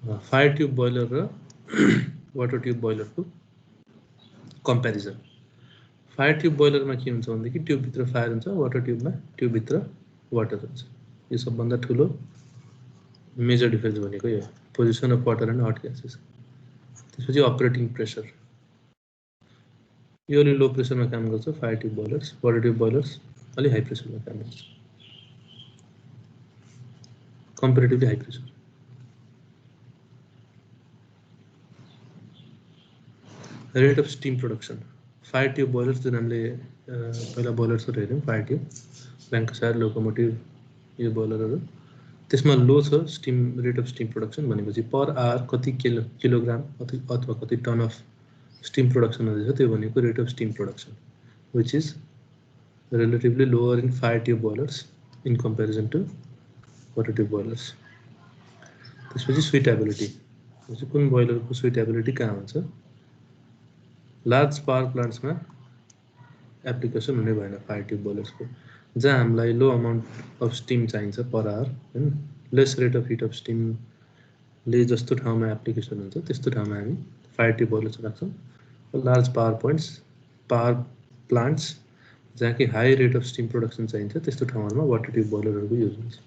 Fire tube boiler र water tube boiler को comparison. Fire tube boiler में के हुन्छ भन्दाखेरि ट्यूब भित्र फायर हुन्छ, वाटर ट्यूब में ट्यूब भित्र वाटर हुन्छ। यो सबभन्दा ठुलो मेजर डिफरेन्स भनेको यो position of water and hot gases. त्यसपछि अपरेटिङ प्रेसर, यो अलि लो प्रेसरमा काम गर्छ fire tube boilers, water tube boilers अलि हाई प्रेसरमा काम गर्छ, comparatively high pressure. Rate of steam production, fire tube boilers जुन हामीले पहिला बोइलर्सहरु हेर्यौं, फायर ट्यूब, ल्याङ्कासायर, लोकोमोटिभ, यो बोइलरहरु, त्यसमा लो छ steam, rate of steam production भनेपछि पर आवर कति किलोग्राम अथवा कति टन अफ स्टीम प्रोडक्सन हुँदैछ, त्यो भनेको rate of steam production, which is relatively lower in fire tube boilers in comparison to water tube boilers. त्यसपछि सुइटेबिलिटी, कुन बोइलरको suitability कहाँ हुन्छ? लार्ज पावर प्लान्ट्समा एप्लिकेसन हुने भएन फायर ट्यूब बोइलर्सको, जहाँ हामीलाई लो अमाउन्ट अफ स्टीम चाहिन्छ पर आवर, हैन, less rate of heat of स्टीमले जस्तो ठाउँमा एप्लिकेसन हुन्छ त्यस्तो ठाउँमा हामी फायर ट्यूब बोइलर्स राख्छौँ। लार्ज पावर प्लान्ट्स जहाँ कि high rate of steam production चाहिन्छ त्यस्तो ठाउँहरुमा वाटर ट्यूब बोइलरहरुको युज हुन्छ।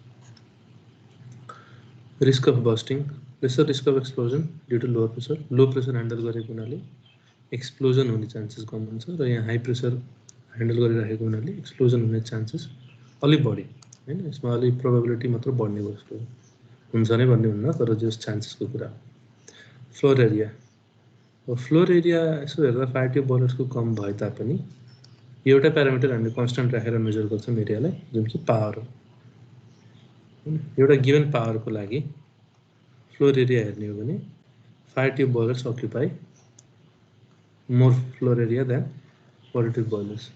Risk of bursting, lesser risk of explosion due to low pressure handle गरेको हुनाले एक्सप्लोजन हुने चान्सेस कम हुन्छ, र यहाँ हाई प्रेसर ह्यान्डल गरिरहेको हुनाले एक्सप्लोजन हुने चान्सेस अलि बढी, हैन, यसमा अलि प्रोबेबिलिटी मात्र बढ्ने जस्तो हुन्छ नै भन्ने हुन्न, तर जस चान्सेसको कुरा। फ्लोर एरिया, फ्लोर एरिया यसो हेर्दा फायर ट्यूब बोइलर्सको कम भए तापनि एउटा प्यारामिटर हामीले कन्स्टन्ट राखेर मेजर गर्छौं एरियालाई, जुन कि पावर हो। एउटा गिवन पावरको लागि फ्लोर एरिया हेर्ने हो भने fire tube boilers occupy more floor area than water tube boilers.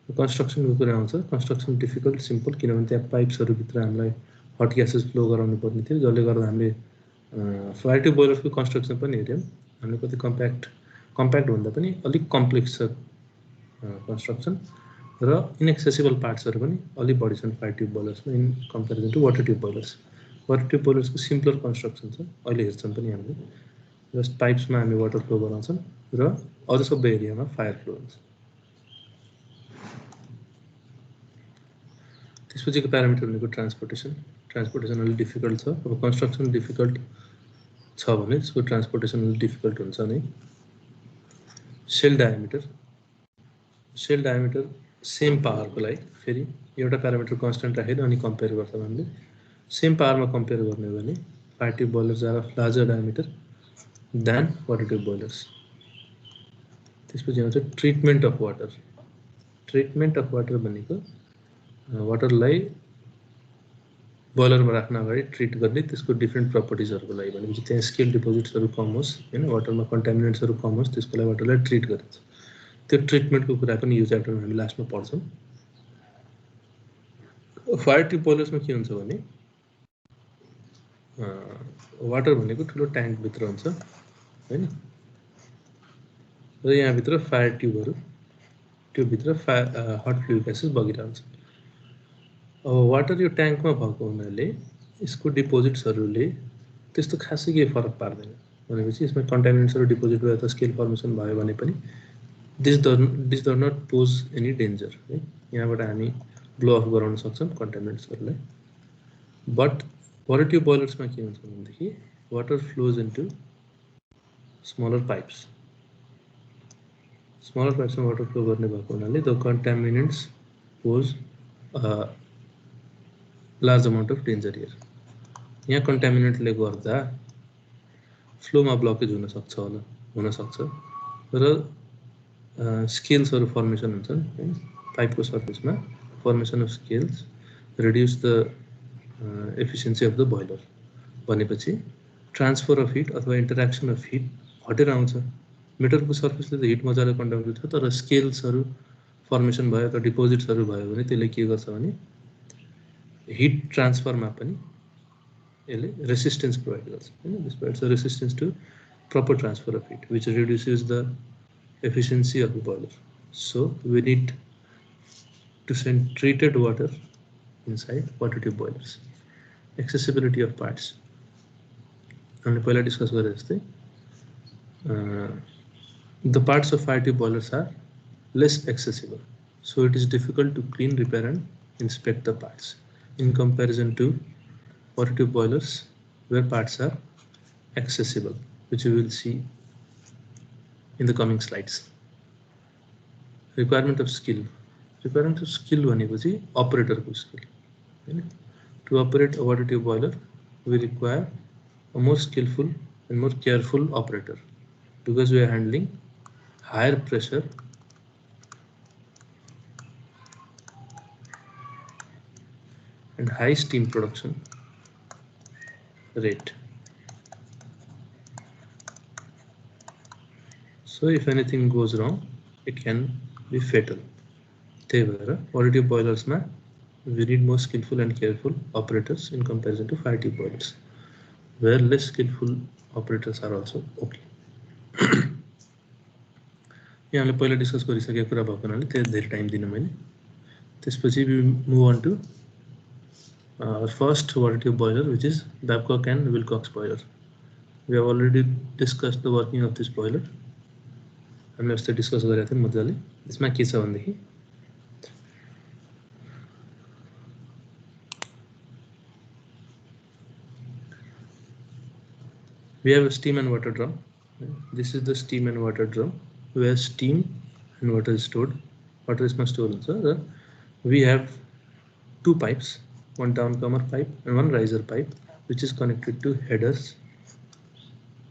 कन्स्ट्रक्सनको कुरा आउँछ, कन्स्ट्रक्सन डिफिकल्ट सिम्पल, किनभने त्यहाँ पाइप्सहरु भित्र हामीलाई हट ग्यासेस फ्लो गराउनु पर्ने थियो, जसले गर्दा हामीले फायर ट्यूब बोइलर्सको कन्स्ट्रक्सन पनि हेर्यौं, हामीले कति कम्प्याक्ट भन्दा पनि अलिक कम्प्लेक्स छ कन्स्ट्रक्सन, र इनएक्सेसिबल पार्ट्सहरु पनि अलि बढी छन् फायर ट्यूब बोइलर्समा in comparison to water tube boilers. Water tube बोइलर्सको सिम्पलर कन्स्ट्रक्सन छ, अहिले हेर्छौं पनि हामीले, जस्ट पाइप्समा हामी वाटर फ्लो गराउँछौं र अरु सबै एरियामा फायर फ्लो हुन्छ। त्यसपछिको प्यारामिटर भनेको ट्रान्सपोर्टेसन अलि डिफिकल्ट छ। अब कन्स्ट्रक्सन डिफिकल्ट छ भने त्यसको ट्रान्सपोर्टेसन अलि डिफिकल्ट हुन्छ नै। सेल डायमिटर सेम पावरको लागि फेरि एउटा प्यारामिटर कन्स्टन्ट राखेर अनि कम्पेयर गर्छौं हामीले। सेम पावरमा कम्पेयर गर्ने हो भने fire tube boilers are of larger diameter than water tube boilers. त्यसपछि आउँछ treatment of water. Treatment of water भनेको वाटरलाई बोइलरमा राख्न अगाडि ट्रिट गर्ने त्यसको डिफ्रेन्ट प्रपर्टिजहरुको लागि, भनेपछि त्यहाँ स्केल डिपोजिट्सहरु कम होस्, हैन, वाटरमा कन्टामिनेन्ट्सहरु कम होस्, त्यसको लागि वाटरलाई ट्रिट गरिन्छ। त्यो ट्रिटमेन्टको कुरा पनि यो च्याप्टरमा हामी लास्टमा पढ्छौं। फायर ट्यूब बोइलर्समा के हुन्छ भने वाटर भनेको ठुलो ट्याङ्क भित्र हुन्छ, हैन, र यहाँ भित्र फायर ट्यूबहरु, ट्यूब भित्र हट फ्लुइड ग्यासेस बगिरहन्छ। अब वाटर यो ट्याङ्कमा भएको हुनाले यसको डिपोजिट्सहरुले त्यस्तो खासै के फरक पार्दैन, भनेपछि यसमा कन्टामिनेन्ट्सहरु डिपोजिट भयो त स्केल फर्मेसन भयो भने पनि this does not pose any danger, है। यहाँबाट हामी ब्लो अफ गराउन सक्छौं कन्टामिनेन्ट्सहरुलाई। बट वाटर ट्यूब बोइलर्समा के हुन्छ भनेदेखि water flows into smaller pipes. Smaller पाइप्समा वाटर फ्लो गर्ने भएको हुनाले the contaminants pose large amount of danger here. यहाँ कन्टामिनेन्टले गर्दा फ्लोमा ब्लकेज हुन सक्छ र स्केल्सहरु फर्मेसन हुन्छन्, हैन, पाइपको सर्फेसमा formation of scales reduce the efficiency of the boiler. भनेपछि ट्रान्सफर अफ हिट अथवा इन्टरेक्सन अफ हिट हटेर आउँछ। मेटलको सर्फेसले त हिट मजाले कन्डक्ट गर्छ, तर स्केल्सहरु फर्मेसन भयो अथवा डिपोजिट्सहरु भयो भने त्यसले के गर्छ भने हिट ट्रान्सफरमा पनि यसले रेसिस्टेन्स प्रोभाइड गर्छ, हैन। This provides a resistance to proper transfer of heat which reduces the efficiency of the boiler. So we need to send treated water inside water tube boilers. Accessibility of parts. हामीले पहिला discuss गरे जस्तै the parts of fire tube boilers are less accessible, so it is difficult to clean, repair and inspect the parts in comparison to water tube boilers where parts are accessible, which we will see in the coming slides. Requirement of skill भनेपछि operator को skill हैन. To operate a water tube boiler, we require a more skillful and more careful operator because we are handling higher pressure and high steam production rate. So if anything goes wrong, it can be fatal. Water tube boilers ma we need more skillful and careful operators in comparison to fire tube boilers, where less skillful operators are also okay. यहाँ हामीले पहिला discuss गरिसकेको कुरा भएको हुनाले त्यति धेरै time दिन मैले. त्यसपछि we move on to first water tube boiler, which is Babcock and Wilcox boiler. We have already discussed the working of this boiler. हामीले अस्ति डिस्कस गरेका थियौं मजाले. यसमा के छ भन्दाखेरि we have a steam and water drum. This is the steam and water drum where steam and water is stored. Water is stored also. We have two pipes, one downcomer pipe and one riser pipe, which is connected to headers,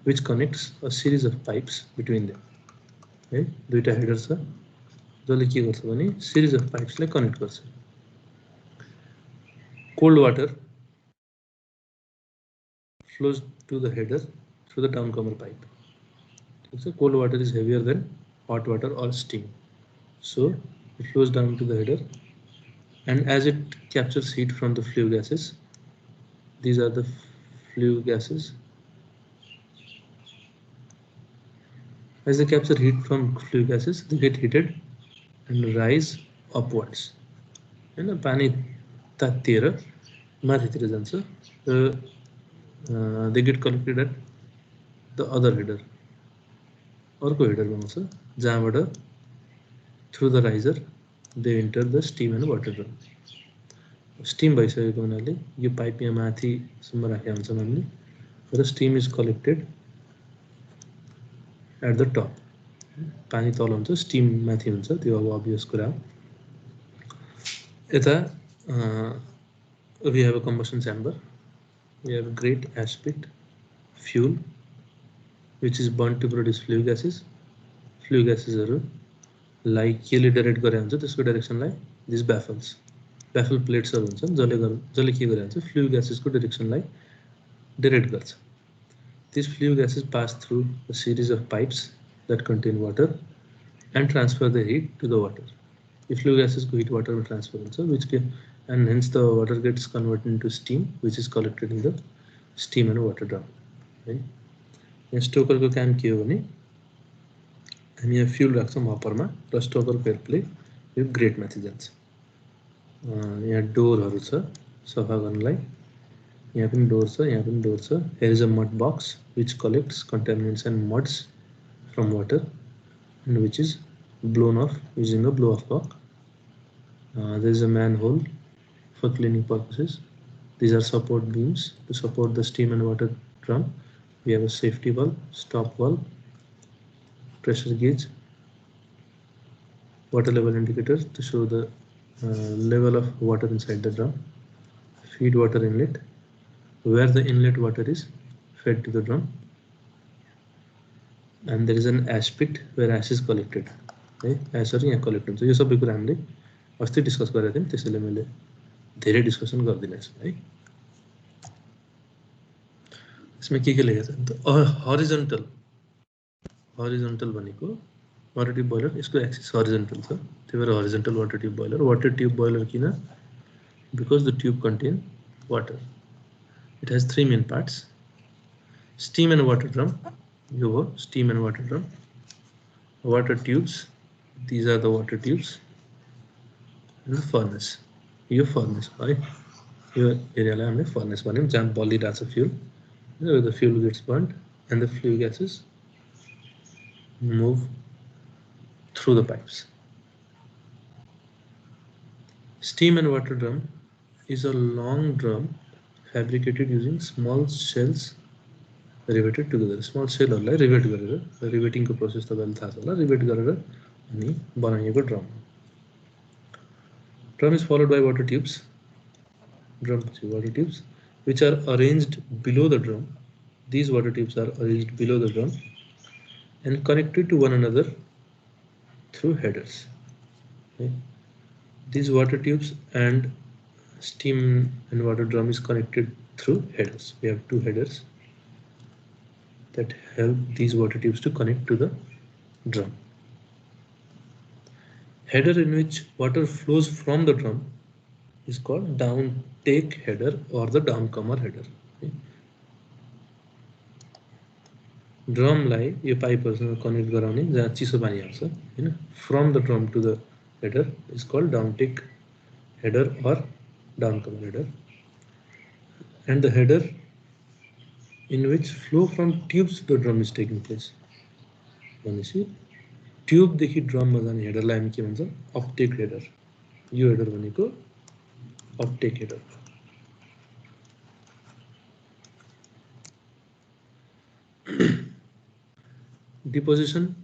which connects a series of pipes between them. Okay, दुईटा headers छ जसले के गर्छ भने series of pipes लाई connect गर्छ. Cold water flows to the header through the downcomer pipe. So cold water is heavier than hot water or steam, so it flows down to the header, and as it captures heat from the flue gases, these are the flue gases. As they capture heat from flue gases, they get heated and rise upwards. And पानी तातिएर माथितिर जान्छ. They get collected at the other header. अर्को header बनाउँछ जहाँबाट through the riser they enter the steam and water drum. Steam भइसकेको हुनाले यो pipe यहाँ माथि सम्म राखेका हुन्छन् हामीले र steam is collected at the top. पानी तल हुन्छ, steam माथि हुन्छ, त्यो अब obvious कुरा हो. यता we have a combustion chamber. We have great aspect fuel which is burnt to produce flue gases. Flue gases are like केले डाइरेक्ट गरे हुन्छ त्यसको डाइरेक्सनलाई दिस baffle plates हरु हुन्छन् जसले के गरे हुन्छ फ्लू ग्यासेसको डाइरेक्सनलाई डाइरेक्ट गर्छ. These flue gases pass through a series of pipes that contain water and transfer the heat to the water. If flue gases go heat water will transfer also, which can, and hence the water gets converted into steam, which is collected in the steam and water drum. Right? Stoker को काम के हो भने हामी यहाँ fuel राख्छौं हपरमा र Stoker को AirPlay यो ग्रेट माथि जान्छ. यहाँ डोरहरु छ सफा गर्नलाई, यहाँ पनि डोर छ, यहाँ पनि डोर छ. Here is a mud box which collects contaminants and muds from water and which is blown off using a blow off cock. There is a manhole for cleaning purposes. These are support beams to support the steam and water drum. We have a safety valve, stop valve, pressure gauge, water level indicator to show the level of water inside the drum, feed water inlet, where the inlet water is fed to the drum, and there is an ash pit where ash is collected. Okay? Ash यहाँ collect हुन्छ. यो सबै कुरा हामीले अस्ति discuss गरेका थियौं, त्यसैले मैले धेरै डिस्कसन गर्दिन छु है. इसमें के लेखेको छ त हरिजन्टल भनेको वाटर ट्युब बोइलर, यसको एक्सिस हरिजन्टल छ, त्यही भएर horizontal water tube boiler. Water tube boiler किन? Because the tube contain water. It has three main parts: steam and water drum, यो हो steam and water drum, water tubes, these are the water tubes, and furnace, यो furnace है, यो एरियालाई हामीले furnace भन्यौं जहाँ बलिरहेको छ fuel. where the fuel gets burnt and the flue gases move through the pipes. Steam and water drum is a long drum fabricated using small shells riveted together. Small shell हरूलाई rivet गरेर रिवेटिङ को process तपाईलाई थाहा छ होला rivet गरेर अनि बनाइएको drum. Drum is followed by water tubes. Drum water tubes which are arranged below the drum. These water tubes are arranged below the drum and connected to one another through headers. Okay. These water tubes and steam and water drum is connected through headers. We have two headers that help these water tubes to connect to the drum. Header in which water flows from the drum is called downtake header or the downcomer header. Okay. Drum लाई यो पाइपहरुसँग connect गराउने जहाँ चिसो पानी आउँछ हैन from the drum to the header is called downtake header or downcomer header, and the header in which flow from tubes to the drum is taking place. भनेपछि tube देखि ड्रममा जाने हेडरलाई हामी के भन्छौं अपटेक हेडर. यो हेडर भनेको Uptake header. Deposition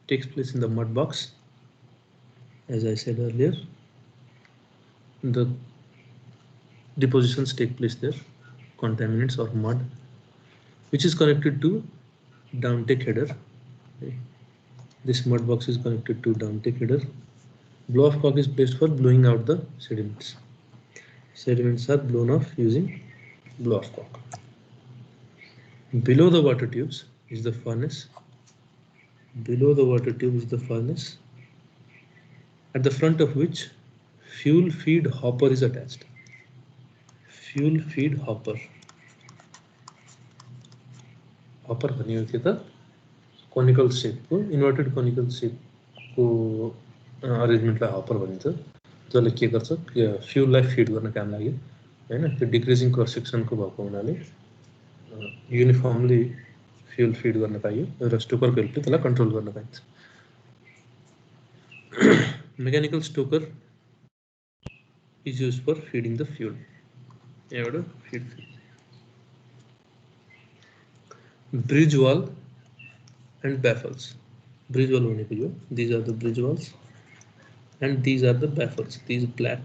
takes place in the mud box. As I said earlier, the depositions take place there, contaminants or mud, which is connected to downtake header. Okay. This mud box is connected to downtake header. Blow-off cock is placed for blowing out the sediments. Sediments are blown off using blow-off cock. Below the water tubes is the furnace. Below the water tube is the furnace, at the front of which fuel feed hopper is attached. Fuel feed hopper. Hopper भनेको के त conical शेपको inverted conical शेपको अरेन्जमेन्टलाई हपर भनिन्छ, जसले के गर्छ फ्युललाई feed गर्न काम लाग्यो हैन. त्यो डिक्रिजिङ क्रस सेक्सनको भएको हुनाले युनिफर्मली फ्युल फिड गर्न पाइयो र स्टोकरको हेल्पले त्यसलाई कन्ट्रोल गर्न पाइन्छ. Mechanical Stoker is used for feeding the fuel. एउटा feed. Bridge wall and baffles. Bridge wall भनेको यो. These are the bridge walls and these are the baffles. These black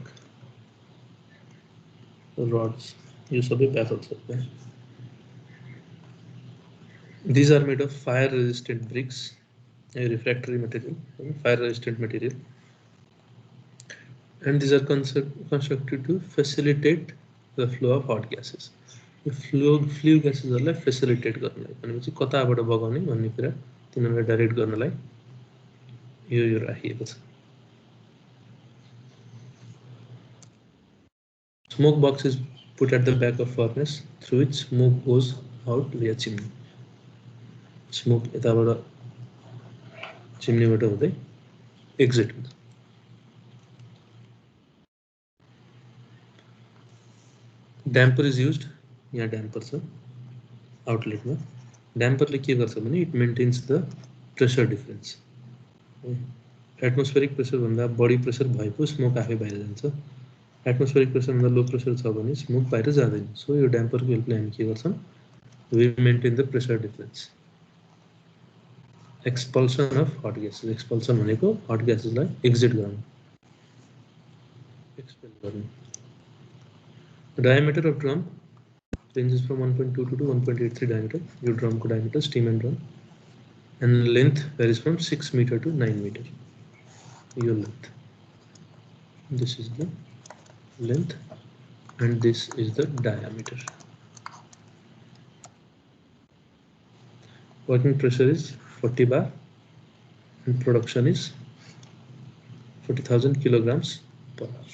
rods. यो सबै baffles हो. These are made of fire resistant bricks, a refractory material, fire resistant material, and these are constructed to facilitate the flow of hot gases. Flue ग्यासेसहरुलाई facilitate गर्नलाई भनेपछि कताबाट बगाउने भन्ने कुरा तिनीहरुलाई डाइरेक्ट गर्नलाई यो राखिएको छ. Smoke box is put at the back of furnace through which smoke goes out via chimney. Smoke यताबाट चिम्नीबाट हुँदै एक्जिट हुन्छ. Damper is used. यहाँ damper छ आउटलेटमा. Damperले के गर्छ भने it maintains the pressure difference. Atmospheric pressure भन्दा बढी प्रेसर भएको स्मोक आफै बाहिर जान्छ. एटमोस्फेरिक प्रेसर भन्दा लो प्रेसर छ भने स्मोक बाहिर जाँदैन. सो यो ड्याम्परको हेल्पले हामी के गर्छौं we maintain the pressure difference. Expulsion of hot gases. Expulsion भनेको hot gases-लाई एक्जिट गराउनु, एक्सपेल गर्नु. Diameter of drum ranges from 1.22 to 1.83 diameter. Your drum को diameter, steam and drum, and length varies from 6 meter to 9 meter. Your length. This is the length, and this is the diameter. Working pressure is 40 bar, and production is 40,000 kilograms per hour,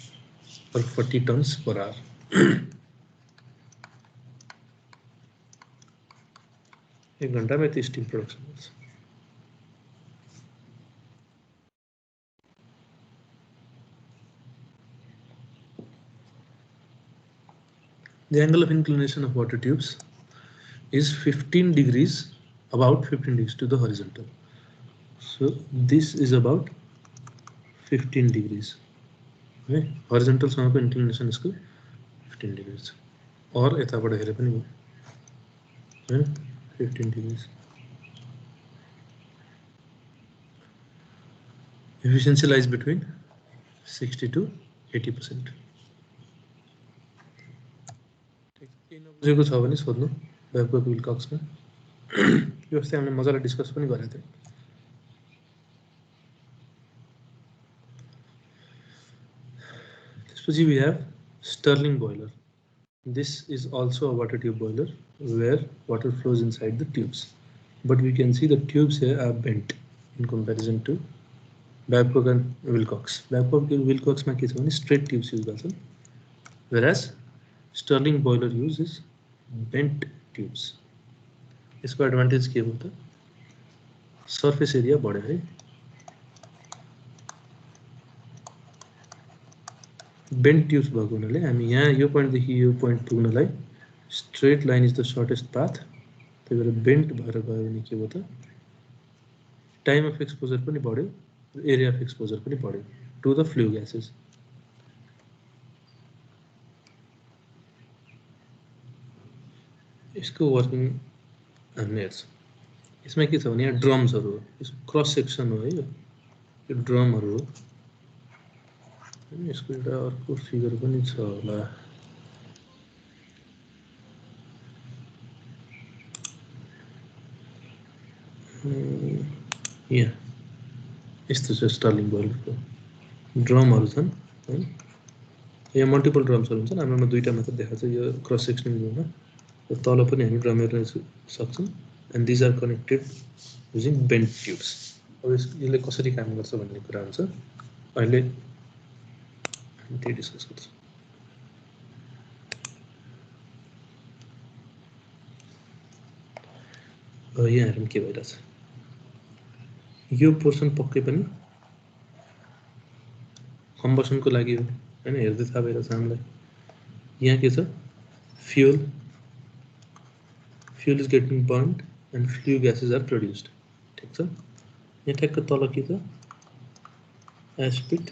or 40 tons per hour. एक घंटा में 30 steam production. The angle of inclination of water tubes is 15 degrees, about 15 degrees to the horizontal. So this is about 15 degrees. Okay? Horizontal सँग inclination is 15 degrees. Or यताबाट हेरे पनि भयो, 15 degrees. Efficiency lies between 60 to 80%. नबुझेको छ भने सोध्नु ब्याबकक विल्कक्समा। यो अस्ति हामीले मजाले डिस्कस पनि गरेका थियौँ। त्यसपछि we have Stirling boiler. This is also a water tube boiler where water flows inside the tubes, but we can see the tubes here are bent in comparison to Babcock and Wilcox. Babcock and Wilcox में kiss वाली straight tubes use करते हैं, whereas Stirling boiler uses bent tubes. इसका advantage क्या होता है? Surface area बड़ा है, bent tubes भएको हुनाले हामी यहाँ यो point देखि यो point पुग्नलाई straight line is the shortest path. त्यही भएर bent भएर गयो भने के होता? Time of exposure पनि बढ्यो, area of exposure पनि बढ्यो to the flue gases. इसको वर्किङ हामीले हेर्छौँ। यसमा के छ भने यहाँ ड्रम्सहरू हो, यसको क्रस सेक्सन हो है, यो ड्रमहरू हो। यसको एउटा अर्को फिगर पनि छ होला, यहाँ यस्तो छ स्टर्लिङ बोइलरको ड्रमहरू छन् है। यहाँ मल्टिपल ड्रम्सहरू हुन्छन्, हाम्रोमा दुईटा मात्र देखाएको छ यो क्रस सेक्सनल भ्यूमा। र तल पनि हामी ड्रम हेर्न सक्छौँ। And these are connected using bent tubes. अब यसले कसरी काम गर्छ भन्ने कुरा हुन्छ, अहिले हामी त्यही डिस्कस गर्छौँ। यहाँ हेरौँ के भइरहेछ। यो पोर्सन पक्कै पनि कम्बसनको लागि हो हैन, हेर्दै थाहा भइरहेछ हामीलाई। यहाँ के छ, fuel is getting burned and flue gases are produced. ठीक छ। यहाँ ठ्याक्क तल के छ, एस्पिट,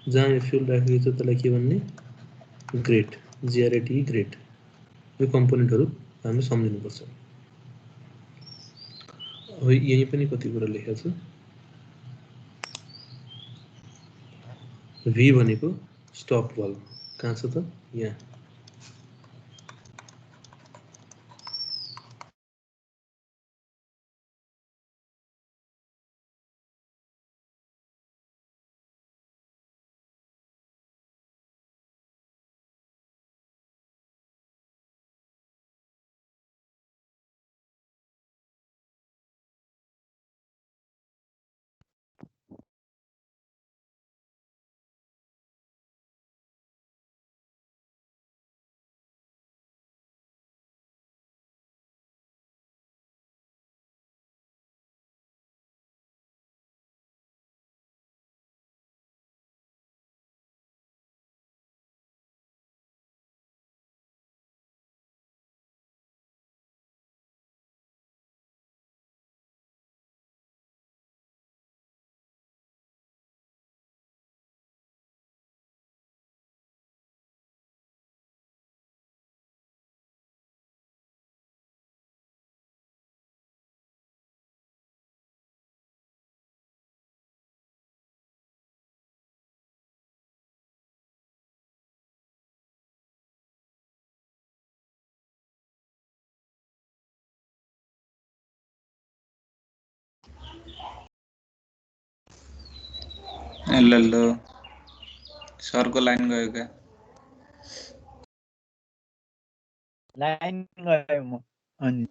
जहाँ यो फ्युल राखेको छ त्यसलाई के भन्ने, ग्रेट, जिआरएटी ग्रेट। यो कम्पोनेन्टहरू हामीले सम्झिनुपर्छ। अब यही पनि कति कुरा लेखेको छ। V भनेको स्टप वाल्भ कहाँ छ त, यहाँ। हेलो सर को लाइन गयो क्या? लाइन गयो म अनि